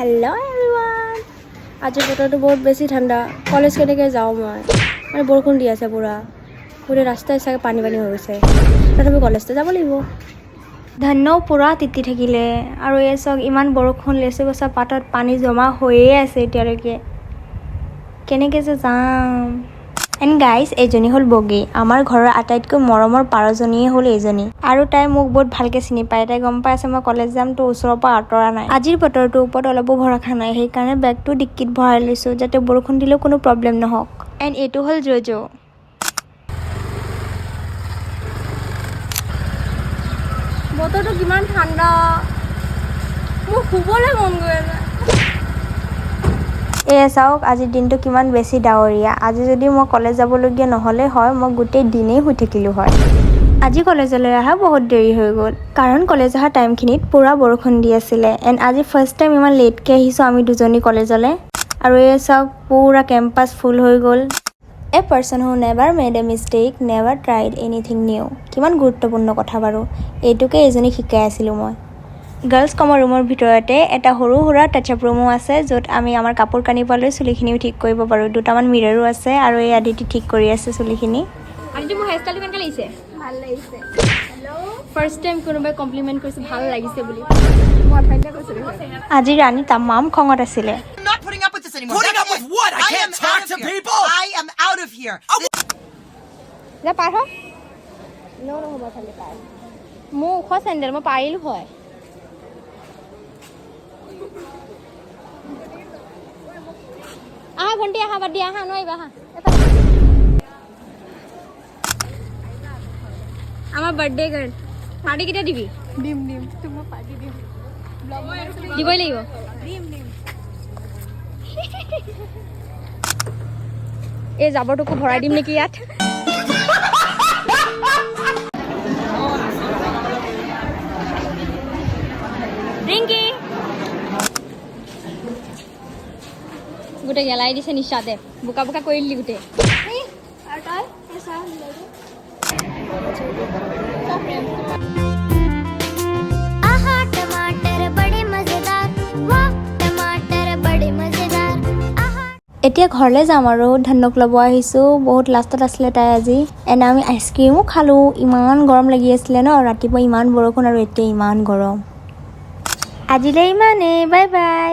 hello everyone आज बतरটো बहुत बेছি ঠান্ডা কলেজ কেনেকৈ যাওঁ মই মানে বৰষুণ দি আছে পুৰা পুৰা ৰাস্তাই চাগে পানী হৈ গৈছে তথাপি কলেজতে যাব লাগিব ধন্য পুৰা তিতি থাকিলে আৰু এই চক ইমান বৰষুণ লেচু গছা পাতত পানী জমা হৈয়ে আছে এতিয়ালৈকে কেনেকৈ যে যাম এণ্ড গাইজ এইজনী হ'ল বগী আমাৰ ঘৰৰ আটাইতকৈ মৰমৰ পাৰজনীয়ে হ'ল এইজনী আৰু তাই মোক বহুত ভালকৈ চিনি পায় তাই গম পাই আছে মই কলেজ যাম তো ওচৰৰ পৰা আঁতৰা নাই আজিৰ বতৰটোৰ ওপৰত অলপো ভৰসা নাই সেইকাৰণে বেগটো ডিক্কিত ভৰাই লৈছোঁ যাতে বৰষুণ দিলেও কোনো প্ৰব্লেম নহওক এণ্ড এইটো হ'ল জ'জ' বতৰটো কিমান ঠাণ্ডা মোৰ শুবলৈ মন গৈ আছে এয়া চাওক আজিৰ দিনটো কিমান বেছি ডাৱৰীয়া আজি যদি মই কলেজ যাবলগীয়া নহ'লে হয় মই গোটেই দিনেই শুই থাকিলোঁ হয় আজি কলেজলৈ অহা বহুত দেৰি হৈ গ'ল কাৰণ কলেজ অহা টাইমখিনিত পুৰা বৰষুণ দি আছিলে এণ্ড আজি ফাৰ্ষ্ট টাইম ইমান লেটকৈ আহিছোঁ আমি দুজনী কলেজলৈ আৰু এয়া চাওক পুৰা কেম্পাছ ফুল হৈ গ'ল a person who never made a mistake never tried anything new কিমান গুৰুত্বপূৰ্ণ কথা বাৰু এইটোকে এজনীক শিকাই আছিলোঁ মই গাৰ্লছ কমৰ ৰুমৰ ভিতৰতে এটা সৰু সুৰা টাচআপ ৰুমো আছে য'ত আমি আমাৰ কাপোৰ কানি পালৈ চুলিখিনিও ঠিক কৰিব পাৰোঁ দুটামান মিৰৰো আছে আৰু এই আদিতি ঠিক কৰি আছে চুলিখিনি আদিতি মোৰ হেয়াৰ ষ্টাইলটো কেনেকৈ লাগিছে ভাল লাগিছে ফাৰ্ষ্ট টাইম কোনোবাই কমপ্লিমেণ্ট কৰিছে ভাল লাগিছে বুলি আজি ৰাণী তামাম খঙত আছিলে মোৰ ওখ চেণ্ডেল মই পাৰিলোঁ হয় আহা ভণ্টি আহা বাদ দিয়া আহা নোৱাৰিবা আহা আমাৰ বাৰ্থডে গাৰ্ল পাৰ্টি কেতিয়া দিবি দিম তোমাক পাৰ্টি দিম দিবই লাগিব এই জাবৰটোকো ভৰাই দিম নেকি ইয়াত ৰিংকি গোটেই গেলাই দিছে নিচাতে বোকা বোকা কৰি দিলি গোটেই এতিয়া ঘৰলৈ যাম আৰু ধন্যক ল'ব আহিছোঁ বহুত লাষ্টত আছিলে তাই আজি এনে আমি আইচক্ৰীমো খালোঁ ইমান গৰম লাগি আছিলে ন ৰাতিপুৱা ইমান বৰষুণ আৰু এতিয়া ইমান গৰম আজিলৈ ইমানেই বাই বাই